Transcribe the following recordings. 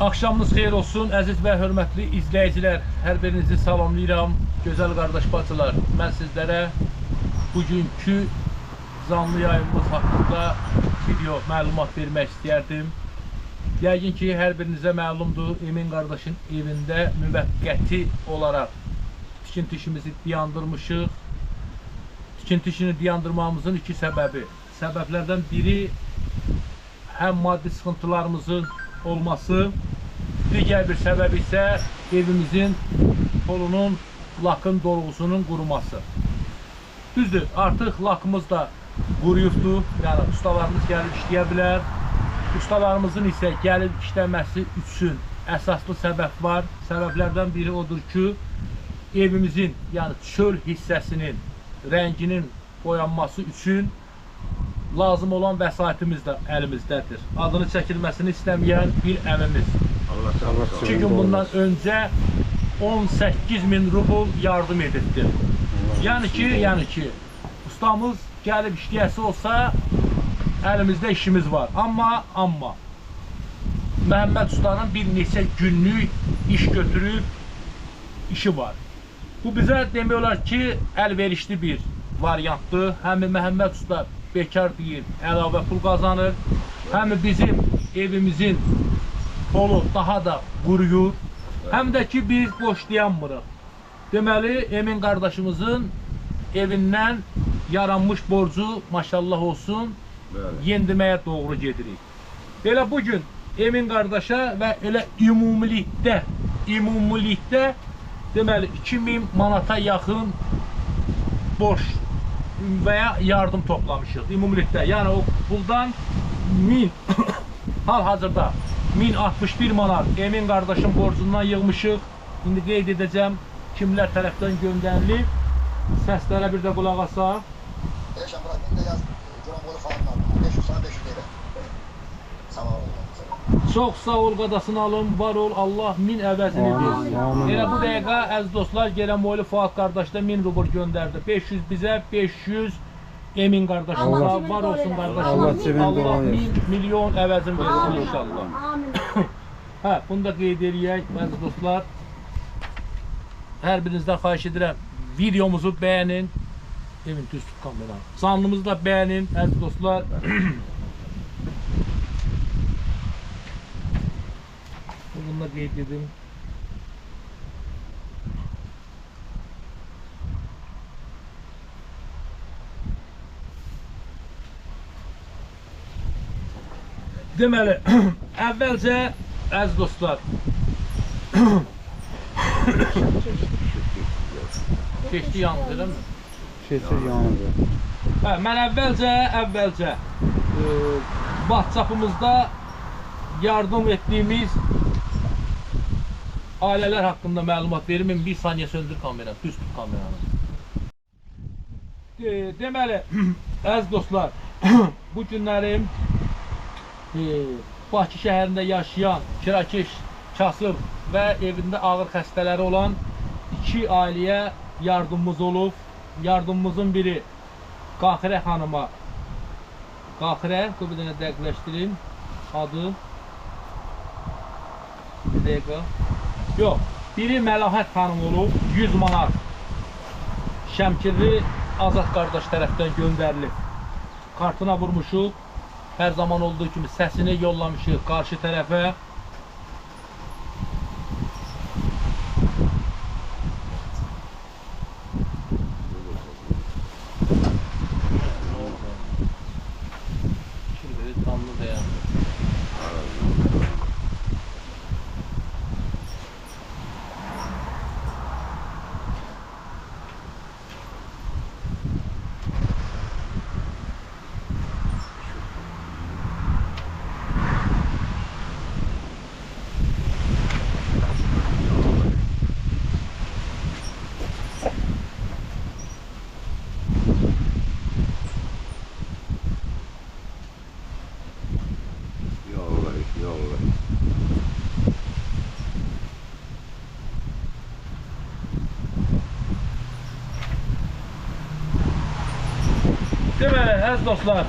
Axşamınız xeyir olsun, əziz və hörmətli izləyicilər. Hər birinizi salamlayıram, gözəl qardaş bacılar. Mən sizlərə bugünkü canlı yayımımız haqqında video məlumat vermək istəyərdim. Yəqin ki, hər birinizə məlumdur, Emin qardaşın evində müvəqqəti olaraq tikinti işimizi dayandırmışıq. Tikinti işini dayandırmamızın iki səbəbi. Səbəblərdən biri həm maddi sıxıntılarımızın olması, digər bir səbəb isə evimizin polunun, lakın dolğusunun quruması. Düzdür, artıq lakımız da quruyubdur, yəni ustalarımız gəlib işləyə bilər. Ustalarımızın isə gəlib işləməsi üçün əsaslı səbəb var. Səbəblərdən biri odur ki, evimizin, yəni çöl hissəsinin rənginin boyanması üçün lazım olan vəsaitimiz də əlimizdədir. Adını çəkilməsini istəməyən bir əmimiz. 2 gün bundan öncə 18.000 rubl yardım edibdir. Yəni ki, ustamız gəlib işləyəsi olsa əlimizdə işimiz var. Amma Məhəmməd ustanın bir neçə günlük iş götürüb işi var. Bu bizə demək olar ki, əlverişli bir variantdır. Həm Məhəmməd usta bekar deyil, əlavə pul qazanır. Həm bizim evimizin polu daha da quruyur. Həm də ki, biz boş dayanmırıq. Deməli, Emin qardaşımızın evindən yaranmış borcu, maşallah olsun, yendirməyə doğru gedirik. Elə bugün Emin qardaşa və elə ümumilikdə deməli 2000 manata yaxın borc və ya yardım toplamışıq ümumilikdə. Yəni o puldan 1000 hal-hazırda 1061 manat Emin qardaşın borcundan yığmışıq. İndi qeyd edəcəm kimlər tərəfdən göndərilib. Səslərə bir də qulaq asaq. Çox sağ ol qadasını alın, var ol, Allah 1000 əvəzini versin. Elə bu dəqiqə əziz dostlar, Gələmoylu Fuad qardaş da 1000 rubl göndərdi. 500 bizə, 500 Emin qardaşımıza, var olsun qardaşımız. Allah 1000 milyon əvəzini versin inşallah. Hə, bunu da qeyd edək əziz dostlar. Hər birinizdən xahiş edirəm, videomuzu bəyənin. Emin düz tut kameranı. Canlımızı da bəyənin əziz dostlar. Bunu da qeyd edim. Deməli, əvvəlcə əziz dostlar, keçdi yandı, elə mi? Keçir yanıdır. Hə, mən əvvəlcə WhatsApp'ımızda yardım etdiyimiz ailələr haqqında məlumat verim. Bir saniyə söndür kameranı, düz tut kameranı. Deməli, əziz dostlar, bu günlərim Bakı şəhərində yaşayan kirakeş, kasıb və evində ağır xəstələri olan 2 ailəyə yardımımız olub. Yardımımızın biri Qaxirə xanıma. Qaxirə, bir dənə dəqiqləşdirin adı. Bir dəqiqə. Yox, biri Məlahət xanım olub, 100 manat Şəmkirli Azad qardaş tərəfdən göndərilib. Kartına vurmuşuq, hər zaman olduğu kimi səsini yollamışıq qarşı tərəfə. Deməli, əziz dostlar,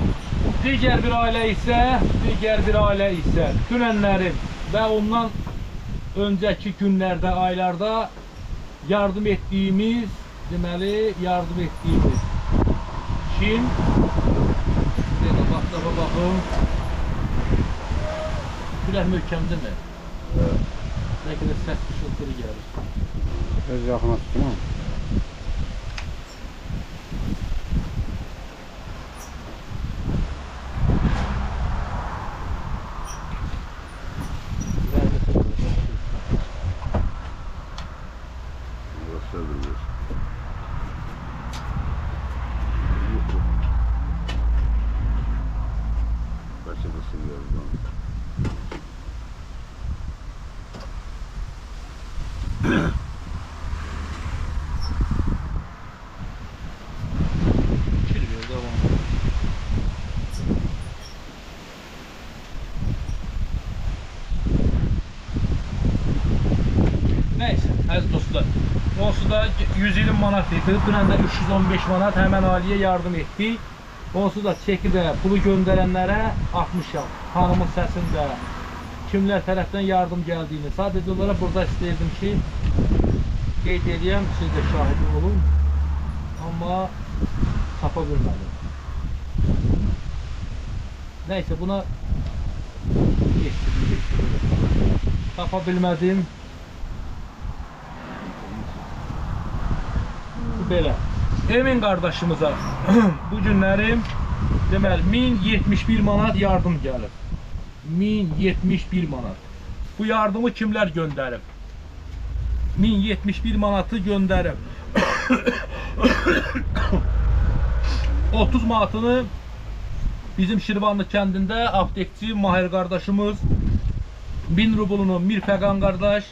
digər bir ailə isə dünənlərin və ondan öncəki günlərdə, aylarda yardım etdiyimiz, deməli, kim? Bax, baxın. Külək möhkəmdir mi? Bəlkə də səs qışıltılı gəlir. Öz yaxına tutma. Neyse, əziz dostlar, onsuz da 120 manat getirib, dünən də 315 manat həmən ailəyə yardım etdik. Onsuz da çeki də pulu göndərənlərə atmışam. Hanımın səsində, kimlər tərəfdən yardım gəldiyini. Sadəcə olaraq burada istəyirdim ki, qeyd edəyəm, siz də şahid olun. Amma tapa bilmədim. Neyse, buna tapa bilmədim. Belə. Emin qardaşımıza bu günlərim deməli 1071 manat yardım gəlib. 1071 manat. Bu yardımı kimlər göndərib? 1071 manatı göndərib. 30 manatını bizim Şirvanlı kəndində aptekçi Mahir qardaşımız, 1000 rublunu Mirfəqan qardaş,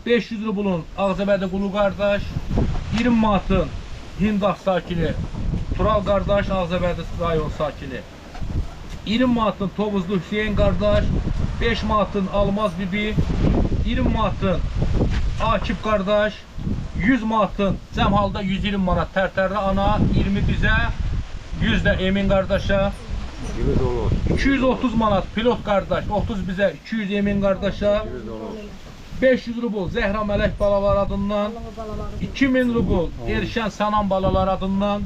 500 rublun Ağzabədə Qulu qardaş, 20 manatın Hindaq sakini Tural qardaş, Ağzabədə rayon sakini, 20 manatın Tovuzlu Hüseyin qardaş, 5 manatın Almaz bibi, 20 manatın Akif qardaş, 100 manatın cəm halda 120 manat Tərtərli ana, 20 bizə, 100 də Emin qardaşa, 230 manat Pilot qardaş, 30 bizə, 200 Emin qardaşa, 500 rubl Zəhra Mələk balalar adından, 2000 rubl Erşən Sanan balalar adından,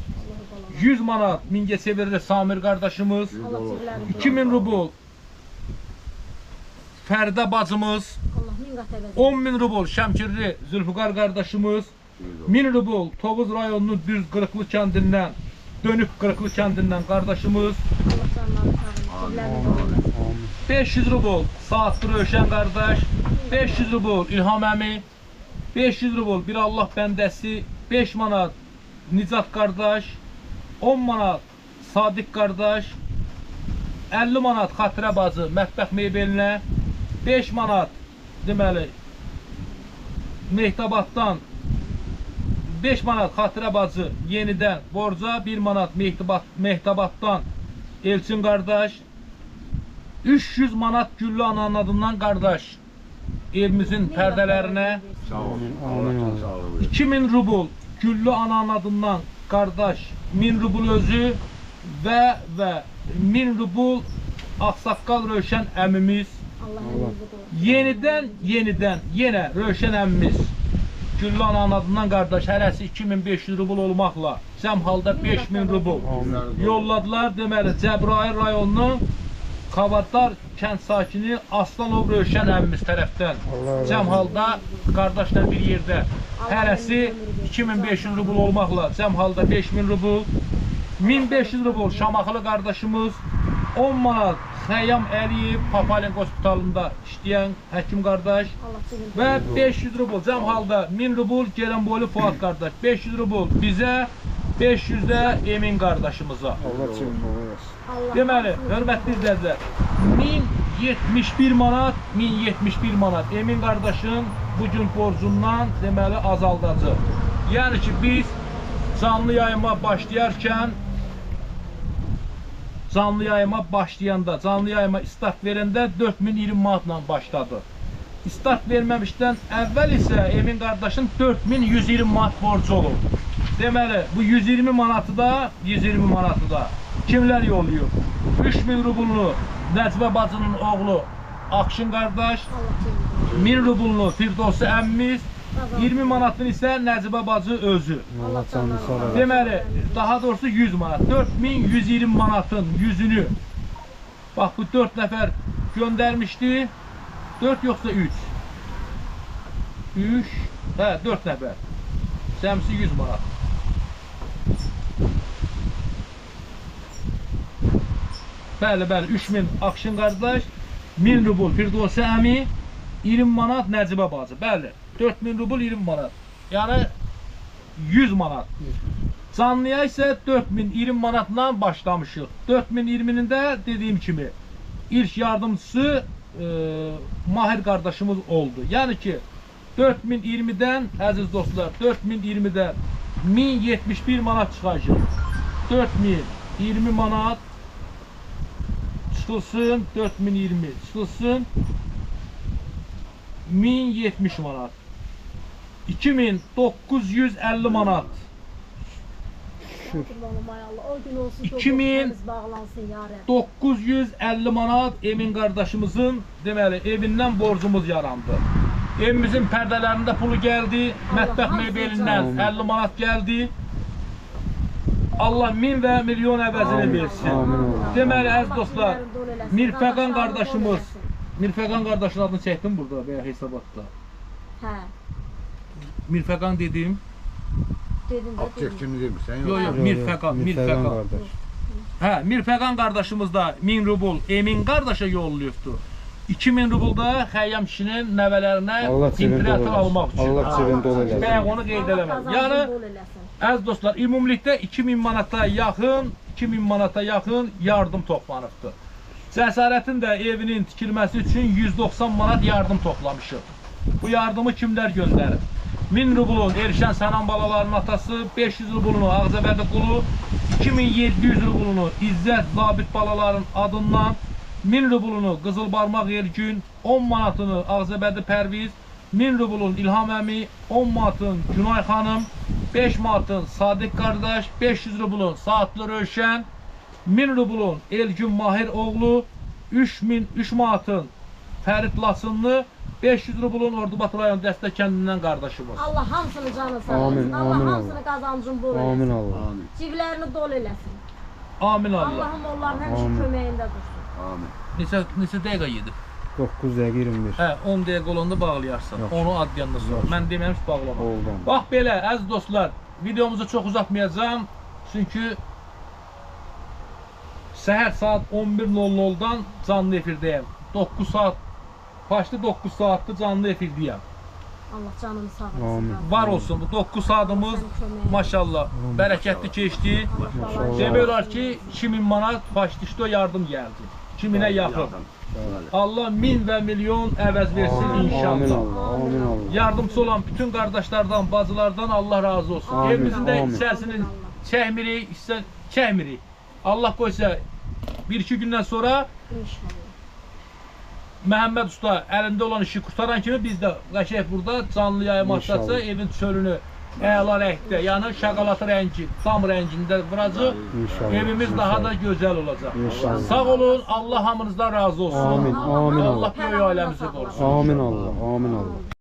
100 manat Mingəçevirli Samir qardaşımız, 2000 rubl Fərdə bacımız, 10.000 rubl Şəmkirli Zülfüqar qardaşımız, 1000 rubl Tovuz rayonunun Düz Qırıqlı kəndindən, Dönüb Qırıqlı kəndindən qardaşımız, 500 rubl Saatlı Rövşən qardaş, 500 rubl İlham əmi, 500 rubl Bir Allah bəndəsi, 5 manat Nicat qardaş, 10 manat Sadiq qardaş, 50 manat Xatirə bacı mətbəx meybelinə, 5 manat deməli Mehtabaddan, 5 manat Xatirə bacı yenidən borca, 1 manat Mehtabaddan Elçin qardaş, 300 manat Güllü ananın adından qardaş evimizin pərdələrinə, 2000 rubl Güllü ananın adından qardaş 1000 rubl özü və 1000 rubl Ağsaqqal Rövşən əmimiz, yenə Rövşən əmimiz Güllü ananın adından qardaş hərəsi 2500 rubl olmaqla cəm halda 5000 rubl yolladılar. Deməli Cəbrayıl rayonunun Kavadlar kənd sakini Aslanov Rövşən əmimiz tərəfdən cəm halda qardaşlar bir yerdə hərəsi 2500 rubl olmaqla cəm halda 5000 rubl, 1500 rubl Şamaxılı qardaşımız, 10 manat Xəyyam Əliyev Papalin hospitalında işləyən həkim qardaş və 500 rubl cəm halda 1000 rubl Gerenboylu Fuad qardaş, 500 rubl bizə, 500 də Emin qardaşımıza. Deməli, hörmətli izləyicilər, 1071 manat, 1071 manat Emin qardaşın bugün borcundan deməli azaldacaq. Yəni ki, biz canlı yayıma başlayarkən, canlı yayıma start verəndə 4020 manatla başladı. Start verməmişdən əvvəl isə Emin qardaşın 4120 manat borcu olur. Deməli, bu 120 manatı da kimlər yolluyor? 3000 rublunu Nəcbə bacının oğlu Akşın qardaş, Allah canını. 1000 rublunu Firdovsi əmmimiz, 20 manatını isə Nəcibə bacı özü. Allah canını sağ olasın. Deməli, daha doğrusu 100 manat. 4120 manatın 100-ünü bax bu 4 nəfər göndərmişdi. 4 yoxsa 3? 3, hə 4 nəfər. Cəmsi 100 manat. Bəli, bəli, 3000 Akşın qardaş, 1000 rubl Firdovsi əmi, 20 manat Nəcibə bacı. Bəli, 4000 rubl 20 manat. Yəni 100 manat. Canlıya isə 4020 manatla başlamışıq. 4020'nin də dediyim kimi ilk yardımcısı Mahir qardaşımız oldu. Yəni ki 4020'dən əziz dostlar, 4020'dən 1071 manat çıxacaq. 4020 manat çıxılsın, 4020 çıxılsın, 1070 manat. 2950 manat. Kurbanım ay Allah. O gün olsun. 2950 bağlansın manat Emin qardaşımızın deməli evindən borcumuz yarandı. Evimizin pərdələrində pulu gəldi, mətbəx mebelindən 50 manat gəldi. Allah min və milyon əvəzini versin. Deməli əziz dostlar, Mirfəqan qardaşımız, Mirfəqan qardaşın adını çəkdim burada veya hesabatda. Hə. Mirfəqan dedim. Dedim də. Çəkçini demirsən, Yox, yox, Mirfəqan, Mirfəqan Mirfəqan. qardaş. Hə, Mirfəqan qardaşımız da 1000 rubl Emin qardaşa yollayıbdı. 2000 rubl da Xəyyam kişinin nəvələrinə Allah cibində imperator almaq eləsin. üçün. Allah cibində eləsin. Bayaq onu qeyd eləmək. Yəni əziz dostlar, ümumilikdə 2000 manata yaxın yardım toplanıbdı. Cəsarətin də evinin tikilməsi üçün 190 manat yardım toplamışıq. Bu yardımı kimlər göndərib? 1000 rublun Erşən Sənan balalarının atası, 500 rublunu Ağzəbədi qulu, 2700 rublunu İzzət Zabit balaların adından, 1000 rublunu Qızılbarmaq Ergün, 10 manatını Ağzəbədi Pərviz, 1000 rublun İlham əmi, 10 manatın Günay xanım, 5 manatın Sadiq qardaş, 500 rublun Saatlı Rövşən, 1000 rublun Elgün Mahir oğlu, 3 manatın Fərid Lasınlı, 500 rublun Ordubad rayon Dəstə kəndindən qardaşımız. Allah hamısını canı sağ Amin, olsun. Allah amin hamısını Allah. qazancın bol Amin eləsin. Allah. Ciblərini dolu eləsin. Amin Allah. Allah'ım onların həmişə Amin. köməyində dursun. Amin. Neçə dəqiqə yedi? 9 dəqiqə 21. Hə, 10 dəqiqə olanda bağlayarsan. Yaxşı. Onu adyandan sonra. Yaxşı. Mən deməmiş bağlama. Oldu. Bax belə, əziz dostlar, videomuzu çox uzatmayacağım. Çünki səhər saat 11:00-dan canlı efirdəyəm. 9 saat, başlı 9 saatdır canlı efirdəyəm. Allah canını sağ olsun. Amin. Var olsun, bu 9 saatımız maşallah bərəkətli keçdi. Maşallah. Demək olar ki, 2000 manat başlıqda yardım gəldi. 2000'ə yaxın. Allah min və milyon əvəz versin Amin inşallah. Allah. Amin Allah. Yardımcı olan bütün qardaşlardan, bacılardan Allah razı olsun. Amin, Evimizin də amin. içərisini çəkmirik, çəkmirik. Allah qoysa 1-2 gündən sonra İnşallah. Məhəmməd Usta əlində olan işi qurtaran kimi biz də qəşəng burada canlı yayım açsa İnşallah. evin çölünü əla rəngdə, yəni şokolat rəngi, tam rəngində vuracaq. İnşallah. Evimiz daha da gözəl olacaq. İnşallah. Sağ olun, Allah hamınızdan razı olsun. Amin, amin Allah Allah. böyük ailəmizi qorusun. Amin Allah. Amin Allah.